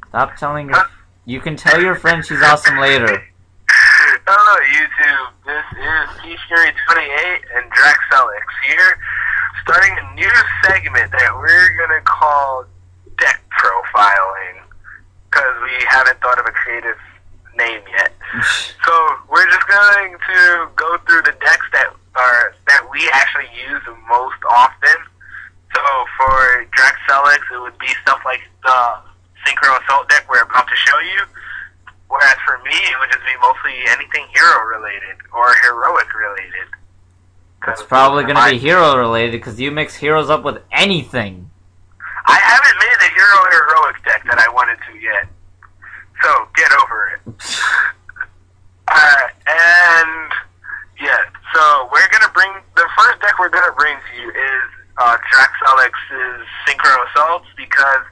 Stop telling her. You can tell your friend she's awesome later. Hello, YouTube. This is T-Fury28 and Draxelix here, starting a new segment that we're going to call Deck Profiling, because we haven't thought of a creative name yet. So we're just going to go through the decks that we actually use most often. So for Draxelix, it would be stuff like the Synchro Assault deck we're about to show you. Whereas for me, it would just be mostly anything hero-related or heroic-related. It's probably going to be hero-related because you mix heroes up with anything. I haven't made the hero-heroic deck that I wanted to yet. So, get over it. And, yeah, so we're going to bring, the first deck we're going to bring to you is Draxelix's Synchro Assaults, because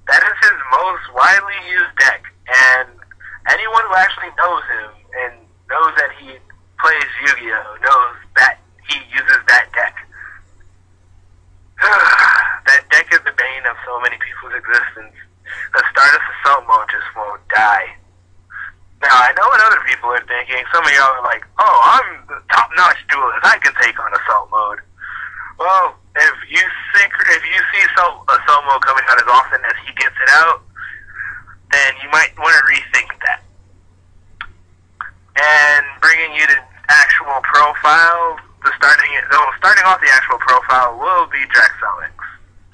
that is his most widely used deck, and anyone who actually knows him and knows that he plays Yu-Gi-Oh! Knows that he uses that deck. That deck is the bane of so many people's existence. The Stardust Assault mode just won't die. Now, I know what other people are thinking. Some of y'all are like, oh, I'm the top-notch duelist. I can take on Assault mode. Well, if you see Assault mode coming out as often as he gets it out, then you might want to rethink that. And bringing you the actual profile, starting off the actual profile will be Draxelix.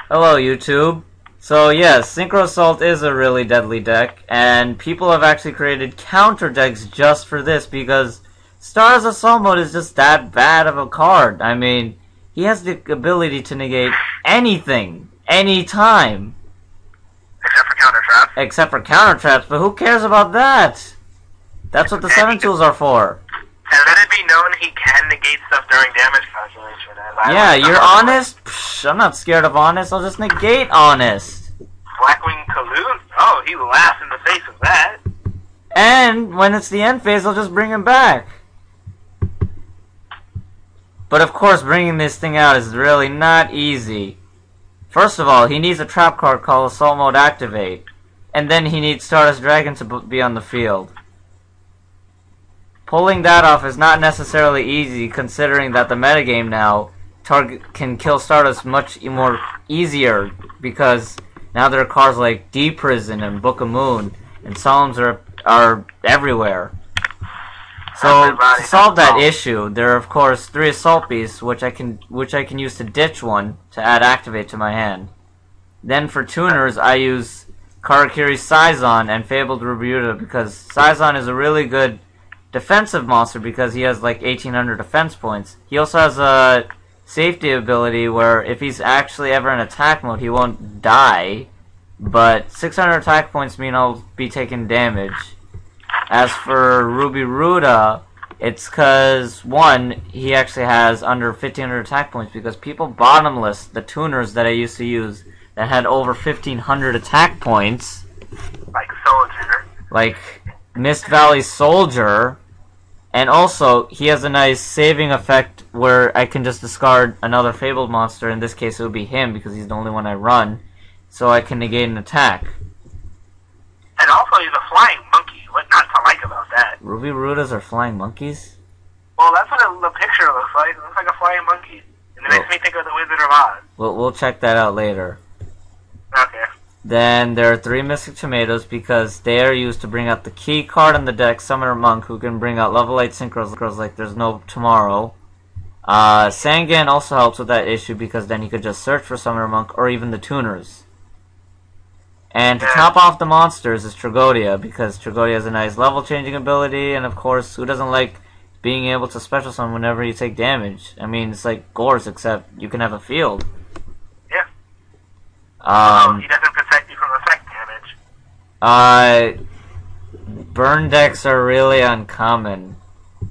Hello, YouTube. So yes, Synchro Assault is a really deadly deck, and people have actually created counter decks just for this, because Stardust Assault mode is just that bad of a card. I mean, he has the ability to negate anything, anytime. Except for counter traps. Except for counter traps, but who cares about that? That's what the 7 tools are for. And let it be known he can negate stuff during damage calculation. Yeah, you're honest? Psh, I'm not scared of honest, I'll just negate honest. Blackwing Kaloon? Oh, he laughs in the face of that. And when it's the end phase, I'll just bring him back. But of course, bringing this thing out is really not easy. First of all, he needs a trap card called Assault Mode Activate. And then he needs Stardust Dragon to be on the field. Pulling that off is not necessarily easy, considering that the metagame now can kill Stardust much more easier, because now there are cards like Deep Prison and Book of Moon, and Solemns are everywhere. So to solve that issue, there are of course 3 Assault Beasts, which I can use to ditch one to add Activate to my hand. Then for tuners, I use Karakiri's Saizon and Fabled Rubyuta, because Saizon is a really good defensive monster because he has like 1800 defense points. He also has a safety ability where if he's actually ever in attack mode, he won't die, but 600 attack points mean I'll be taking damage. As for Ruby Ruda, it's because, one, he actually has under 1500 attack points, because people bottomless the tuners that I used to use that had over 1500 attack points. Like Soldier. Like Mist Valley Soldier. And also, he has a nice saving effect where I can just discard another Fabled monster. In this case, it would be him, because he's the only one I run. So I can negate an attack. And also, he's a flying monkey. What not to like about that? Ruby Rudas are flying monkeys? Well, that's what the picture looks like. It looks like a flying monkey. And it makes me think of the Wizard of Oz. We'll check that out later. Okay. Then there are 3 Mystic Tomatoes, because they are used to bring out the key card in the deck, Summoner Monk, who can bring out level 8 synchros like there's no tomorrow. Sangan also helps with that issue, because then you could just search for Summoner Monk, or even the tuners. And to top off the monsters is Tragodia, because Tragodia has a nice level changing ability, and of course, who doesn't like being able to special summon whenever you take damage? I mean, it's like Gorse, except you can have a field. Yeah. He doesn't protect you from effect damage. Burn decks are really uncommon.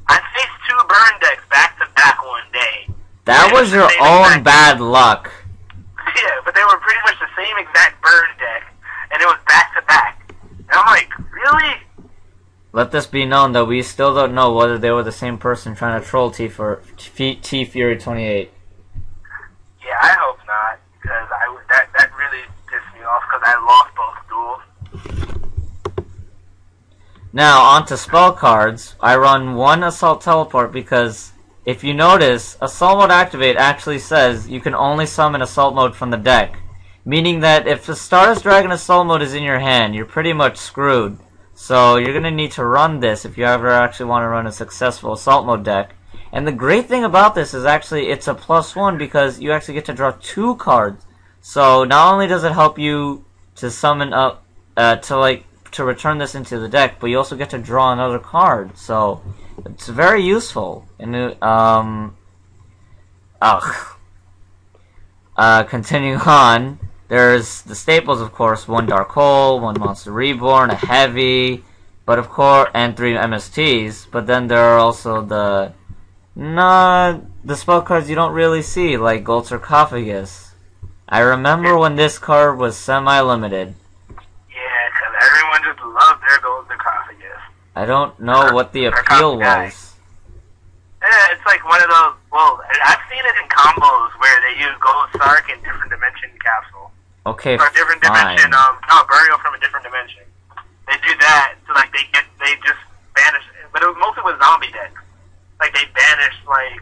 I faced 2 burn decks back to back one day. That was your own bad luck. Yeah, but they were pretty much the same exact burn deck, and it was back to back. And I'm like, really? Let this be known that we still don't know whether they were the same person trying to troll T-Fury28. Yeah, I hope not, because that really pissed me off, because I lost both duels. Now, on to spell cards. I run one Assault Teleport because, if you notice, Assault Mode Activate actually says you can only summon Assault Mode from the deck. Meaning that if the Stardust Dragon Assault Mode is in your hand, you're pretty much screwed. So you're going to need to run this if you ever actually want to run a successful Assault Mode deck. And the great thing about this is actually it's a +1 because you actually get to draw 2 cards. So not only does it help you to summon up, to return this into the deck, but you also get to draw another card. So it's very useful. And continuing on, there's the staples, of course: 1 Dark Hole, 1 Monster Reborn, a Heavy, but of course, and 3 MSTs. But then there are also the spell cards you don't really see, like Gold Sarcophagus. I remember when this card was semi-limited. Yeah, because everyone just loved their Gold Sarcophagus. I don't know what the appeal was. Yeah, it's like one of those. Well, I've seen it in combos where they use Gold Sark in different dimension capsule. Okay, or different dimension. Burial from a different dimension. They do that, so like they just banish. But it was mostly with zombie decks. Like they banish Plague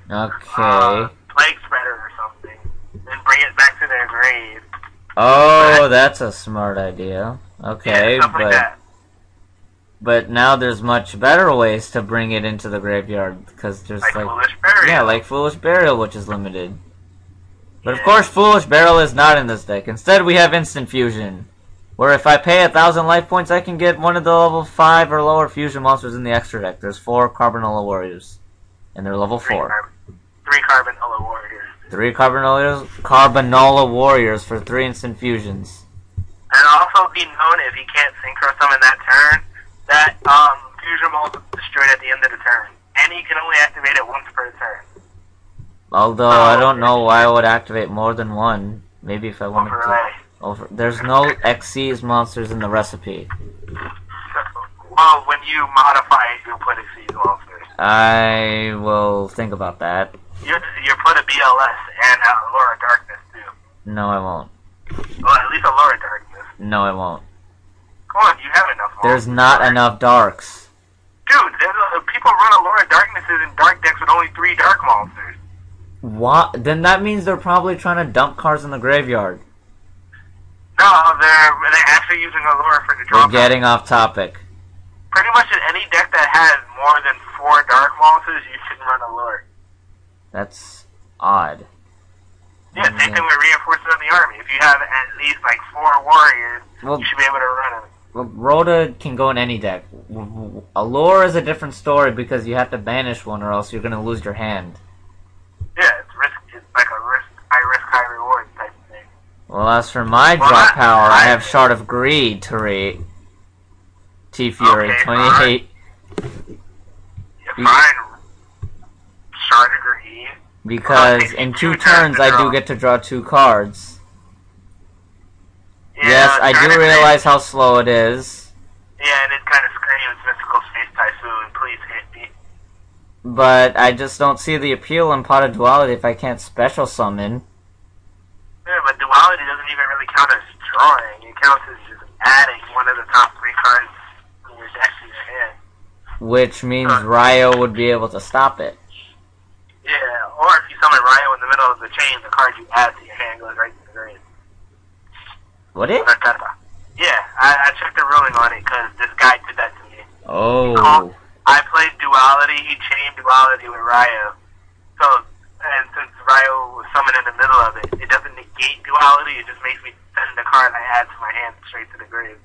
Spreader or something, and bring it back to their grave. Oh, that's a smart idea. Okay, yeah, but now there's much better ways to bring it into the graveyard, because there's like Foolish Burial. Yeah, like Foolish Burial, which is limited. But of course, Foolish Burial is not in this deck. Instead, we have Instant Fusion, where if I pay 1,000 life points, I can get one of the level 5 or lower fusion monsters in the extra deck. There's 4 Carbanola Warriors, and they're level 4. 3 Carbanola Warriors. 3 Carbanola Warriors for 3 instant fusions. And also be known, if he can't Synchro summon that turn, that fusion mold is destroyed at the end of the turn. And he can only activate it once per turn. Although, I don't know why I would activate more than one. Maybe if I wanted to... There's no Xyz monsters in the recipe. Well, when you modify it, you'll put Xyz monsters. I will think about that. You put a BLS and a Allure of Darkness, too. No, I won't. Well, at least Allure of Darkness. No, I won't. Come on, you have enough monsters. There's not enough darks. Dude, people run Allure of Darknesses in dark decks with only 3 dark monsters. What? Then that means they're probably trying to dump cards in the graveyard. No, they're actually using Allure for the draw. We're getting off topic. Pretty much in any deck that has more than 4 dark monsters, you should run Allure. That's odd. Yeah, same thing with reinforcements of the army. If you have at least like 4 warriors, you should be able to run them. Well, Rhoda can go in any deck. Allure is a different story because you have to banish one or else you're going to lose your hand. Yeah, it's like a high risk, high reward type of thing. Well, as for my draw power, I have Shard of Greed to rate. T-Fury, okay, 28. Fine. Shard of Greed. Because in 2 turns, I do get to draw 2 cards. Yeah, yes, I do realize how slow it is. Yeah, and it kind of screams Mystical Space Typhoon, please hit me. But I just don't see the appeal in Pot of Duality if I can't special summon. Yeah, but Duality doesn't even really count as drawing. It counts as just adding one of the top 3 cards in your deck to your hand. Which means Ryo would be able to stop it. Yeah, or if you summon Ryo in the middle of the chain, the card you add to your hand goes right to the grave. Would it? Yeah, I checked the ruling on it because this guy did that to me. Oh. I played Duality, he chained Duality with Ryo. So, and since Ryo was summoned in the middle of it, it doesn't negate Duality, it just makes me send the card I add to my hand straight to the grave.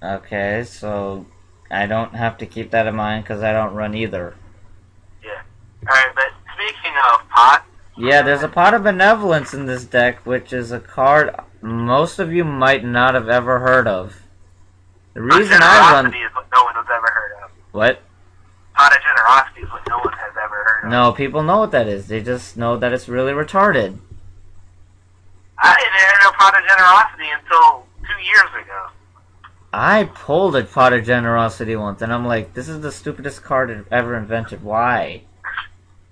Okay, so I don't have to keep that in mind because I don't run either. Yeah. Alright, but speaking of Pot... Yeah, there's a Pot of Benevolence in this deck, which is a card most of you might not have ever heard of. The reason I run... is what no one has ever heard of. What? Pot of Generosity is what no one has ever heard of. No, people know what that is. They just know that it's really retarded. I didn't hear of Pot of Generosity until 2 years ago. I pulled a Pot of Generosity once, and I'm like, this is the stupidest card ever invented. Why?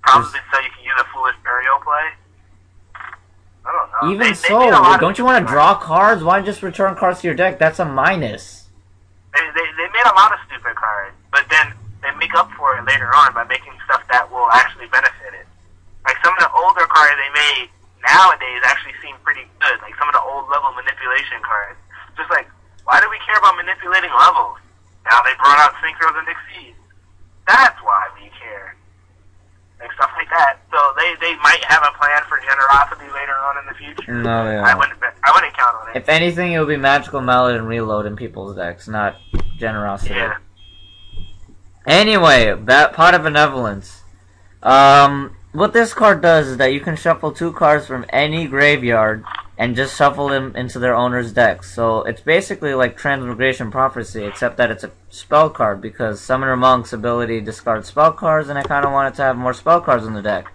Probably so you can use a Foolish Burial play? I don't know. Even so, don't you want to draw cards? Why just return cards to your deck? That's a minus. They made a lot of stupid cards, but then they make up for it later on by making stuff that will actually benefit it. Like some of the older cards they made nowadays actually seem pretty good. Like some of the old level manipulation cards. Just like, why do we care about manipulating levels? Now they brought out Synchros and Exceeds. That's why we care. Like stuff like that. So they might have a plan for generosity later on in the future. No, yeah. I wouldn't count on it. If anything, it would be Magical Mallet and Reload in people's decks, not Generosity. Yeah. Anyway, that Pot of Benevolence. What this card does is that you can shuffle 2 cards from any graveyard and just shuffle them into their owner's deck. So it's basically like Transmigration Prophecy, except that it's a spell card, because Summoner Monk's ability discards spell cards, and I kind of wanted to have more spell cards in the deck.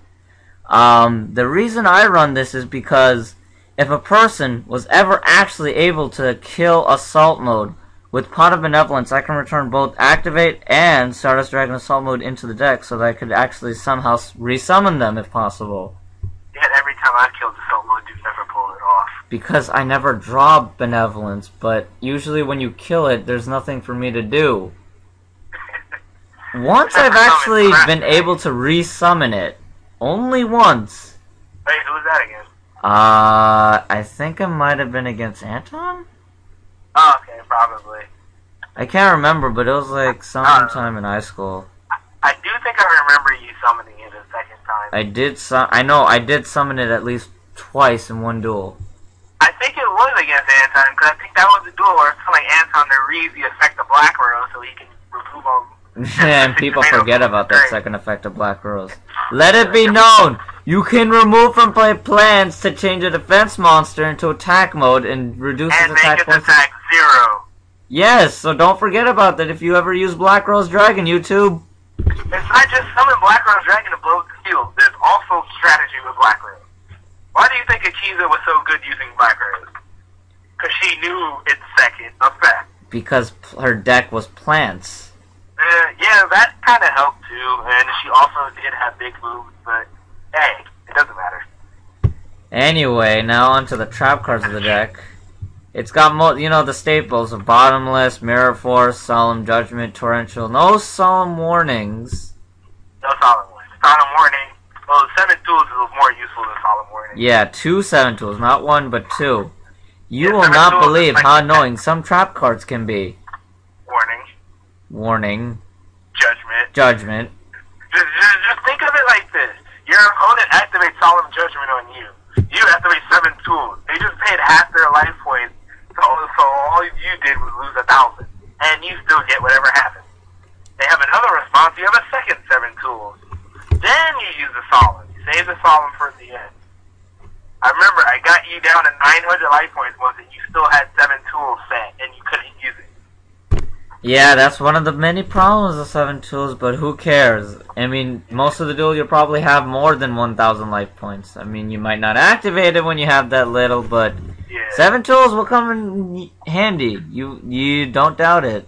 The reason I run this is because if a person was ever actually able to kill Assault Mode with Pot of Benevolence, I can return both Activate and Stardust Dragon Assault Mode into the deck so that I could actually somehow resummon them if possible. Yet every time I've killed Assault Mode, you've never pulled it off. Because I never draw Benevolence, but usually when you kill it, there's nothing for me to do. Once I've actually been able to resummon it, only once. Wait, who was that again? I think it might have been against Anton? Oh, okay, probably. I can't remember, but it was like sometime in high school. I do think I remember you summoning it a second time. I did summon it at least twice in one duel. I think it was against Anton, because I think that was the duel where it's telling Anton to read the effect of Black Rose so he can remove all... And people forget about that second effect of Black Rose. Let it be known, you can remove from play plans to change a defense monster into attack mode and reduce its attack points. And make its attack 0. Yes, so don't forget about that if you ever use Black Rose Dragon, YouTube. It's not just summon Black Rose Dragon to blow the field. There's also strategy with Black Rose. Why do you think Akiza was so good using Black Rose? Because she knew its second effect. Because her deck was plants. Yeah, that kind of helped too, and she also did have big moves, but hey, it doesn't matter. Anyway, now onto the trap cards of the deck. It's got the staples of Bottomless, Mirror Force, Solemn Judgment, Torrential. No Solemn Warnings. No Solemn Warnings. Solemn Warning. Well, 7 tools is more useful than Solemn Warning. Yeah, 2 7 tools, not 1 but 2. You will not believe how annoying some trap cards can be. Warning. Judgment. Just think of it like this. Your opponent activates Solemn Judgment on you. You activate 7 tools. They just paid half their life points, so all you did was lose 1,000. And you still get whatever happened. They have another response. You have a second 7 tools. Then you use the Solemn. You save the Solemn for the end. I remember I got you down to 900 life points once, and you still had 7 tools set, and you couldn't use it. Yeah, that's one of the many problems of 7 tools, but who cares? I mean, most of the duel you'll probably have more than 1,000 life points. I mean, you might not activate it when you have that little, but yeah. 7 tools will come in handy. You don't doubt it.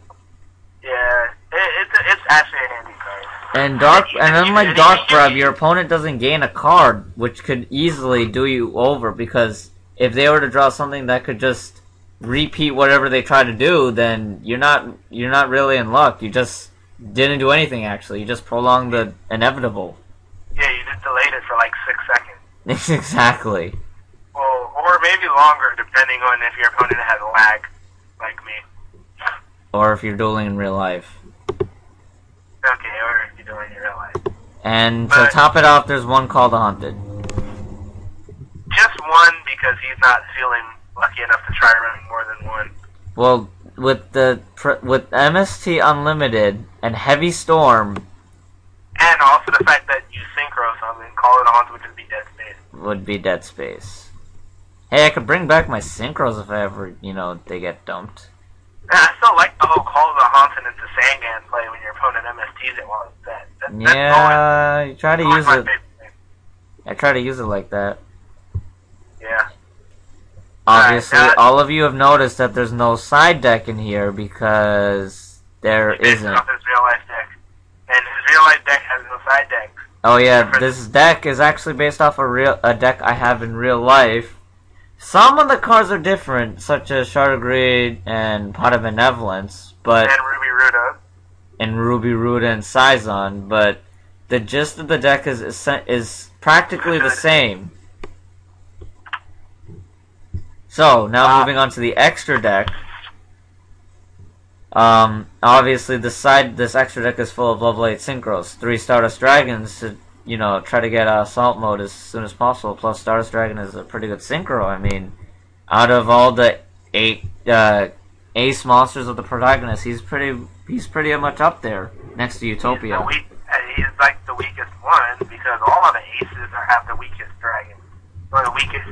Yeah, it's actually a handy card. And unlike Dark Breath, your opponent doesn't gain a card, which could easily do you over, because if they were to draw something that could just repeat whatever they try to do, then you're not really in luck. You just didn't do anything, actually. You just prolonged the inevitable. Yeah, you just delayed it for like 6 seconds. Exactly. Well, or maybe longer, depending on if your opponent has lag, like me. Or if you're dueling in real life. Okay, or if you're dueling in real life. And to top it off, there's one called the Haunted. Just one, because he's not feeling lucky enough to try running more than one. Well, with MST Unlimited and Heavy Storm, and also the fact that you synchro something, call it on, would just be dead space. Would be dead space. Hey, I could bring back my synchros if I ever, they get dumped. Yeah, I still like the whole call the haunted into Sangan play when your opponent MSTs it while it's set. Yeah, you try to use it. I try to use it like that. Yeah. Obviously, all of you have noticed that there's no side deck in here because there isn't. Off his real life deck, and his real life deck has no side deck. Oh yeah, this deck is actually based off a deck I have in real life. Some of the cards are different, such as Shard of Greed and Pot of Benevolence, but and Ruby and Ruby Ruda and Saizen, but the gist of the deck is practically the same. So, now moving on to the extra deck. Obviously this extra deck is full of level 8 Synchros. 3 Stardust Dragons to, try to get Assault Mode as soon as possible. Plus Stardust Dragon is a pretty good Synchro. I mean, out of all the 8 ace monsters of the protagonist, he's pretty much up there next to Utopia. He's like the weakest one because all of the aces have the weakest dragon. Or the weakest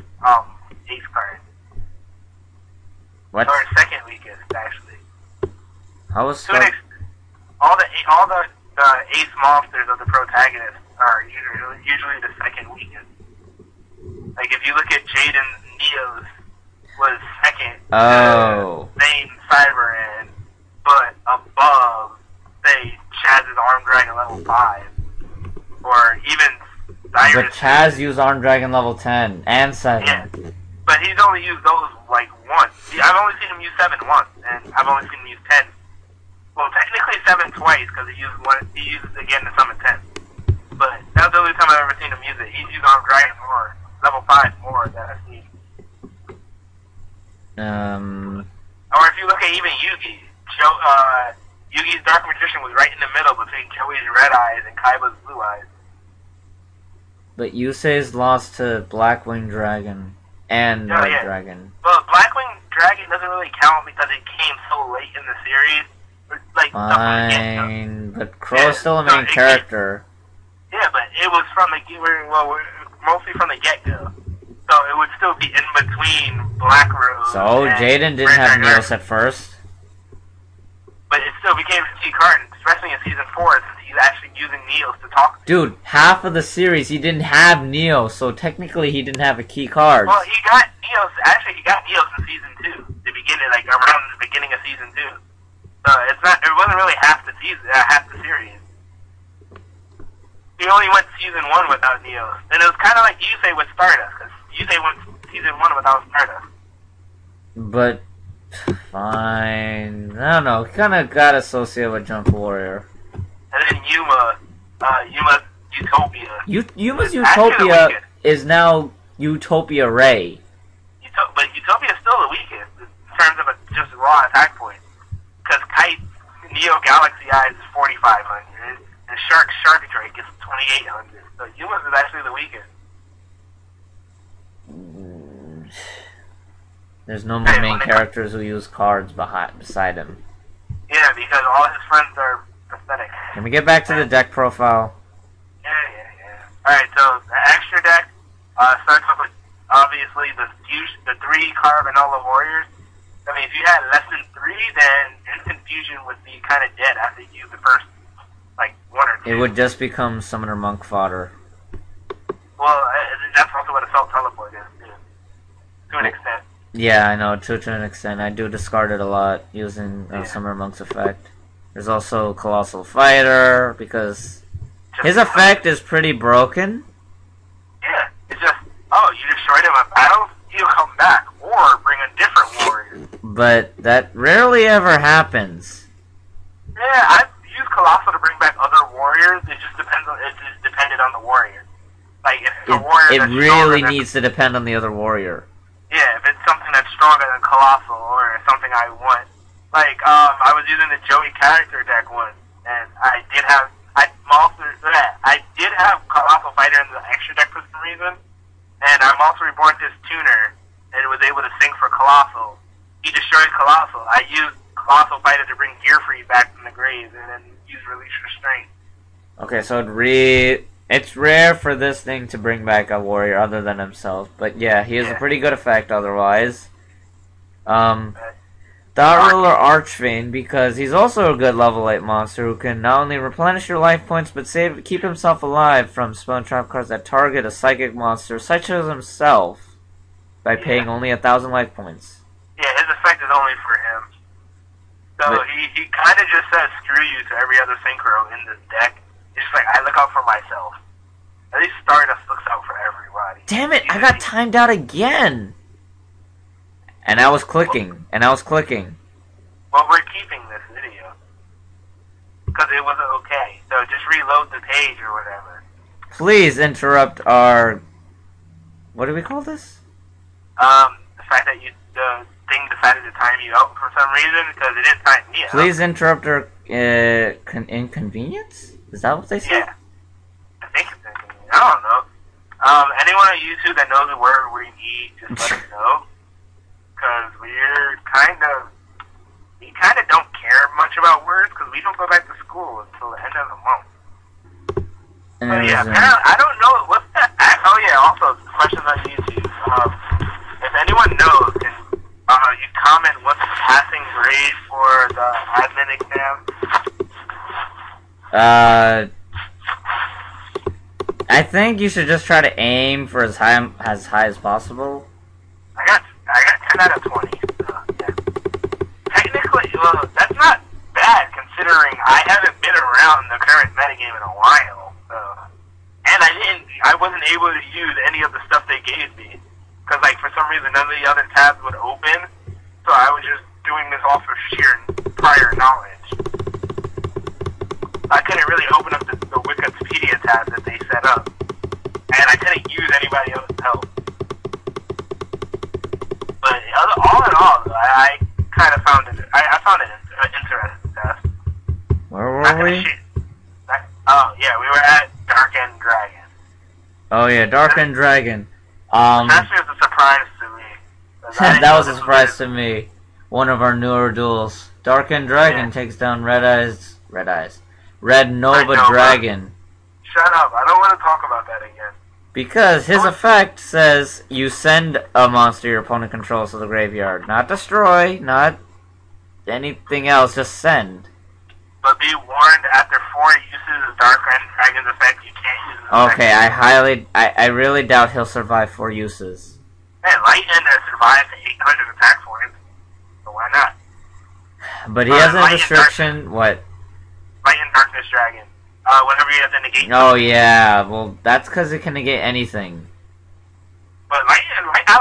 ace card. What? Or second weakest, actually. How was all the ace monsters of the protagonist are usually the second weakest. Like if you look at Jaden Neo's was second to Zane Cyberan, but above say Chaz's Arm Dragon level 5. Or even Cyrus. But Chaz used Arm Dragon level 10 and 7. Yeah. But he's only used those like once. I've only seen him use 7 once, and I've only seen him use 10. Well, technically 7 twice, because he uses it again to summon 10. But that's the only time I've ever seen him use it. He's used Arm Dragon more, level 5 more than I've seen. Or if you look at even Yugi, Yugi's Dark Magician was right in the middle between Joey's Red Eyes and Kaiba's Blue Eyes. But Yusei's lost to Blackwing Dragon and Red Dragon. Well, Blackwing Dragon doesn't really count because it came so late in the series. Like, fine, but Crow's still a main character. Yeah, but it was from mostly from the get-go. So it would still be in between Black Rose. So Jaden didn't have Neos at first. But it still became a key card, especially in Season 4, since he's actually using Neos to talk to. Dude, half of the series he didn't have Neos, so technically he didn't have a key card. Well, he got Neos, actually he got Neos in Season 2, the beginning, like around the beginning of Season 2. So it wasn't really half the series. He only went Season 1 without Neos. And it was kind of like Yusei with Stardust, because Yusei went Season 1 without Stardust. But, fine. I don't know, he kind of got associated with Junk Warrior. And then Yuma's Utopia. Yuma's Utopia is now Utopia Ray. But Utopia is still the weakest in terms of just raw attack points. Because Kite Neo Galaxy Eyes is 4,500, and Shark Drake is 2,800. So Yuma's is actually the weakest. There's no more main characters who use cards beside him. Yeah, because all his friends are pathetic. Can we get back to the deck profile? Yeah. Alright, so the extra deck starts off with, obviously, the 3 Carbanola Warriors. I mean, if you had less than 3, then Instant Fusion would be kind of dead after you use the first, 1 or 2. It would just become Summoner Monk fodder. Well, that's also what Assault Teleport is, too. To an extent. Yeah, I know, to an extent. I do discard it a lot using Summoner Monk's effect. There's also Colossal Fighter, because his effect is pretty broken. Yeah, it's just, you destroyed him in battle, he'll come back, or bring a different warrior. But that rarely ever happens. Yeah, I've used Colossal to bring back other warriors, it just depended on the warrior. Like, if it's a warrior it really needs to depend on the other warrior. Yeah, if it's something that's stronger than Colossal, or something I want. Like, I was using the Joey character deck once, and I did have Colossal Fighter in the extra deck for some reason, and I'm also reborn this tuner, and was able to sync for Colossal. He destroyed Colossal. I used Colossal Fighter to bring Gearfree back from the grave, and then use Release Restraint. Okay, so it's rare for this thing to bring back a warrior other than himself, but yeah, he has a pretty good effect otherwise. Thought Ruler Archfiend, because he's also a good level 8 monster who can not only replenish your life points, but keep himself alive from spell and trap cards that target a psychic monster, such as himself, by paying only 1,000 life points. Yeah, his effect is only for him. So he kind of just says screw you to every other Synchro in this deck. It's just like, I look out for myself. At least Stardust looks out for everybody. Damn it, I got timed out again! And I was clicking, Well, we're keeping this video. because it wasn't okay. So just reload the page or whatever. Please interrupt our... What do we call this? The fact that the thing decided to time you out for some reason, because it didn't time me out. Please interrupt our inconvenience? Is that what they said? Yeah. I think it's inconvenient. I don't know. Anyone on YouTube that knows the word we need, just let us know. Because we kind of don't care much about words, because we don't go back to school until the end of the month. But yeah, apparently, I don't know, what's that? Oh yeah, also, questions on YouTube. If anyone knows, can you comment what's the passing grade for the admin exam? I think you should just try to aim for as high as possible. I got 10 out of 20. So, yeah. Technically, well, that's not bad considering I haven't been around the current metagame in a while. So. And I wasn't able to use any of the stuff they gave me. Because, like, for some reason, none of the other tabs would open. So I was just doing this off of sheer prior knowledge. I couldn't really open up the Wikipedia tab that they set up. And I couldn't use anybody else's help. But all in all, I kind of found it, I found it an interesting test. Where were we? Oh, yeah, we were at Dark End Dragon. Oh, yeah, Dark End Dragon. Actually, it was a surprise to me. That was a surprise to me. One of our newer duels. Dark End Dragon takes down Red Nova Dragon. Shut up, I don't want to talk about that again. Because his effect says you send a monster your opponent controls to the graveyard. Not destroy, not anything else, just send. But be warned, after 4 uses of Dark End Dragon's effect, you can't use it. Okay, I really doubt he'll survive 4 uses. Man, Light End has survived 800 attack points, so why not? But he has a restriction, what? Light and Darkness Dragon. Whenever he has a negate. Oh yeah, well that's because it can negate anything. But I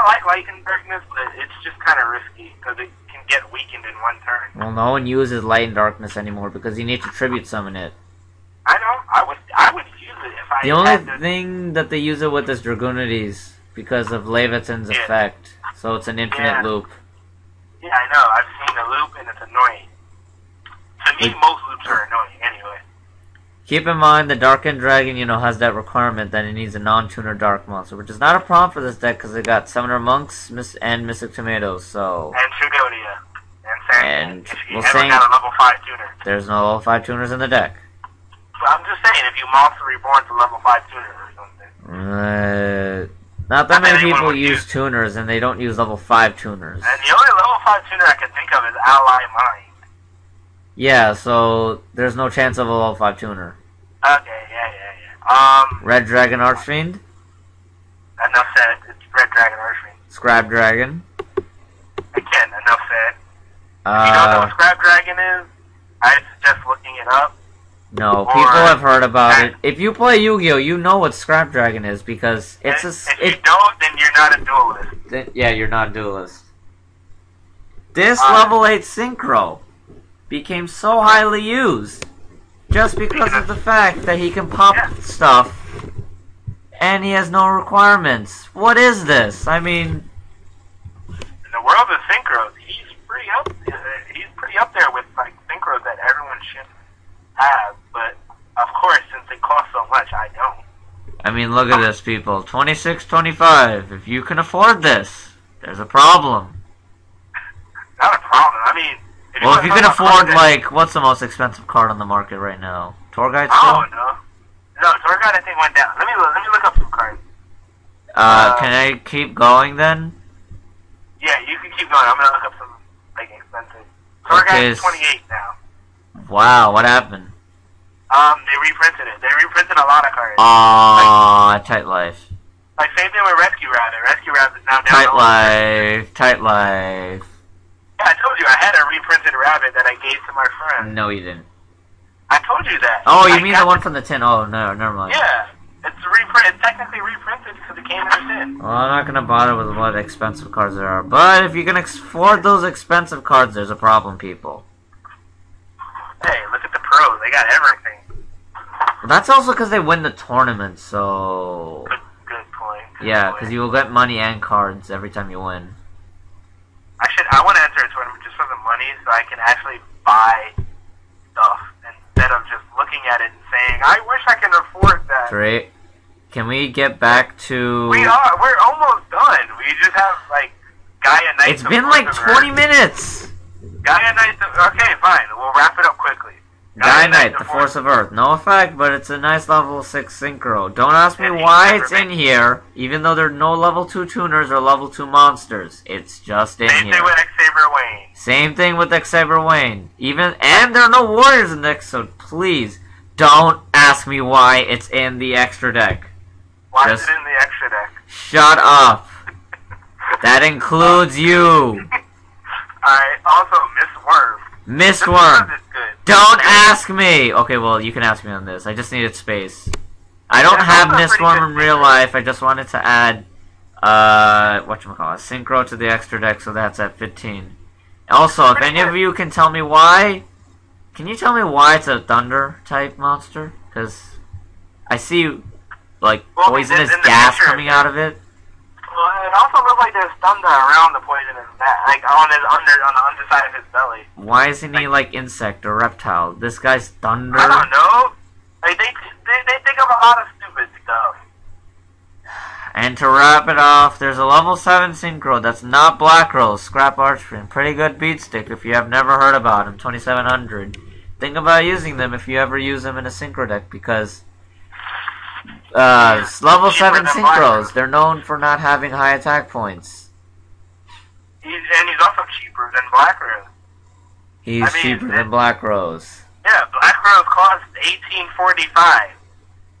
like Light and Darkness, but it's just kind of risky, because it can get weakened in 1 turn. Well, no one uses Light and Darkness anymore, because you need to tribute summon it. I know, I would use it if I The only thing that they use it with is Dragonides, because of Leviathan's effect, so it's an infinite loop. Yeah, I know, I've seen the loop and it's annoying. To me, most loops are annoying anyway. Keep in mind, the Dark End Dragon, has that requirement that it needs a non-tuner Dark Monster, which is not a problem for this deck because it got Summoner Monks and Mystic Tomatoes, so... And Trugonia. And if you ever got a level 5 tuner. There's no level 5 tuners in the deck. Well, I'm just saying, if you Monster Reborn to level 5 tuner or something. Not that many people use tuners, and they don't use level 5 tuners. And the only level 5 tuner I can think of is Ally Mind. Yeah, so there's no chance of a level 5 tuner. Okay, yeah. Red Dragon Archfiend? Enough said. It's Red Dragon Archfiend. Scrap Dragon? Again, enough said. If you don't know what Scrap Dragon is, I suggest looking it up. No, people have heard about it. If you play Yu-Gi-Oh, you know what Scrap Dragon is, because it's If you don't, then you're not a duelist. Yeah, you're not a duelist. This level 8 Synchro became so highly used just because of the fact that he can pop stuff and he has no requirements. What is this? I mean, in the world of synchros, he's pretty up there with like synchros that everyone should have, but of course, since it costs so much, I don't. I mean, look at this, people. $26.25. If you can afford this, there's a problem. Not a problem. I mean, if you can afford, like, what's the most expensive card on the market right now? Tour Guide still? Oh, no, Tour Guide I think went down. Let me look up some cards. Can I keep going then? Yeah, you can keep going. I'm gonna look up some, like, expensive. Tour Guide is 28 now. Wow, what happened? They reprinted it. They reprinted a lot of cards. Tight Life. Like, same thing with Rescue Rabbit. Rescue Rabbit is now down. Tight Life. Yeah, I told you, I had a reprinted rabbit that I gave to my friend. No, you didn't. I told you that. Oh, you mean the one from the tin? Oh, no, never mind. Yeah, it's technically reprinted because it came in the tin. Well, I'm not going to bother with what expensive cards there are. But if you can afford those expensive cards, there's a problem, people. Hey, look at the pros. They got everything. Well, that's also because they win the tournament, so... Good point. Yeah, because you will get money and cards every time you win. I want to enter a tournament just for the money so I can actually buy stuff instead of just looking at it and saying, I wish I can afford that. Great. Can we get back to... We're almost done. We just have, like, Gaia Knights. It's been like 20 minutes! Gaia Knights. Okay, fine. We'll wrap it up quickly. Gaia Knight, the Force of Earth. No effect, but it's a nice level 6 Synchro. Don't ask me why it's in here, even though there are no level 2 tuners or level 2 monsters. It's just in here. Same thing with X-Saber Wayne. Same thing with X-Saber Wayne. And there are no warriors in this, so please don't ask me why it's in the extra deck. Why is it in the extra deck? Shut up. That includes you. Alright, also Mistworm. Mistworm. Don't ask me! Okay, well, you can ask me on this. I just needed space. I don't have Mistworm in real life. I just wanted to add, whatchamacallit, Synchro to the extra deck, so that's at 15. Also, if any of you can tell me why, can you tell me why it's a Thunder-type monster? Because I see, like, poisonous gas coming out of it. Well, it also looks like there's thunder around the poisonous bat, like on the underside of his belly. Why isn't he like insect or reptile? This guy's thunder. I don't know. Like they think of a lot of stupid stuff. And to wrap it off, there's a level 7 Synchro that's not Black Rose, Scrap Archery. Pretty good beat stick if you have never heard about him, 2700. Think about using them if you ever use them in a Synchro deck, because level 7 Synchros, they're known for not having high attack points. He's also cheaper than Black Rose. He's cheaper than Black Rose. Yeah, Black Rose costs $18.45.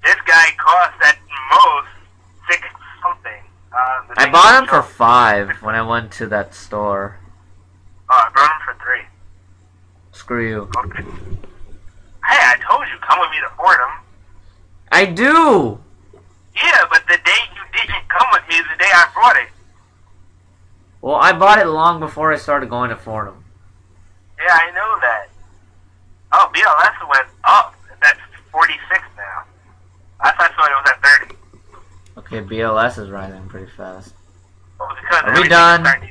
This guy costs at most $6 something. I bought him for $5 when I went to that store. Oh, I brought him for $3. Screw you. Okay. Hey, I told you, come with me to Fordham. I do! Yeah, but the day you didn't come with me is the day I brought it. Well, I bought it long before I started going to Fordham. Yeah, I know that. Oh, BLS went up. That's 46 now. I thought it was at 30. Okay, BLS is rising pretty fast. Well, because are we done? Unless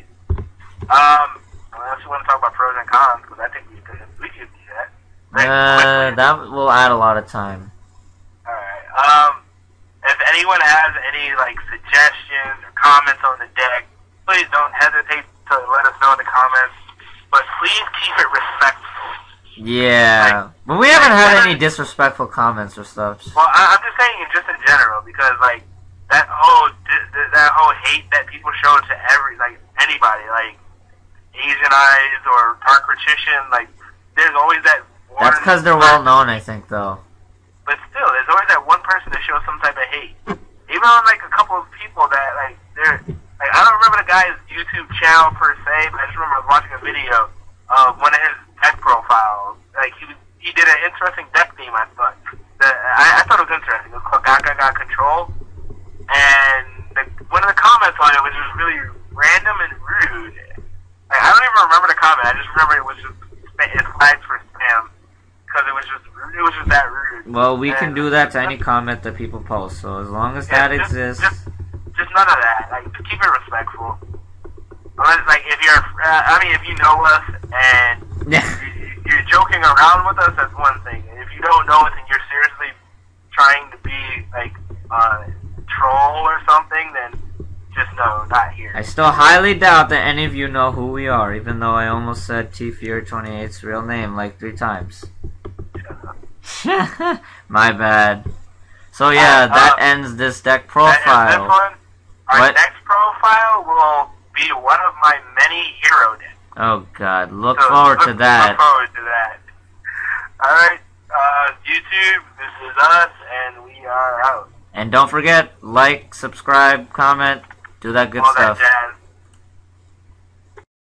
you want to talk about pros and cons, because I think we could do that. That will add a lot of time. Alright, if anyone has any, like, suggestions or comments on the deck, please don't hesitate to let us know in the comments, but please keep it respectful. Yeah, but we haven't had any disrespectful comments or stuff. Well, I'm just saying just in general, because, like, that whole hate that people show to anybody, like, Asian Eyes or Dark Patrician, like, there's always that one... That's because they're well known, I think, though. But still, there's always that one person that shows some type of hate. Even on, like, a couple of people that, like, they're... Like, I don't remember the guy's YouTube channel per se, but I just remember I was watching a video of one of his deck profiles. Like, he did an interesting deck theme, I thought. I thought it was interesting. It was called Gaga Control. And one of the comments on it was just really random and rude. Like, I don't even remember the comment. I just remember it was just it's flags for spam. Because it was just that rude. Well, we can do that to any comment that people post, so as long as that exists... Just none of that. Like, keep it respectful. Unless, like, if you're... if you know us and you're joking around with us, that's one thing. And if you don't know us and you're seriously trying to be, like, troll or something, then just know, not here. I still highly doubt that any of you know who we are, even though I almost said T-Fury28's real name, like, 3 times. My bad. So yeah, that ends this deck profile. Our next profile will be one of my many hero decks. Oh god, look forward to that. Look forward to that. Alright, YouTube, this is us, and we are out. And don't forget, like, subscribe, comment, do that good all stuff. That jazz.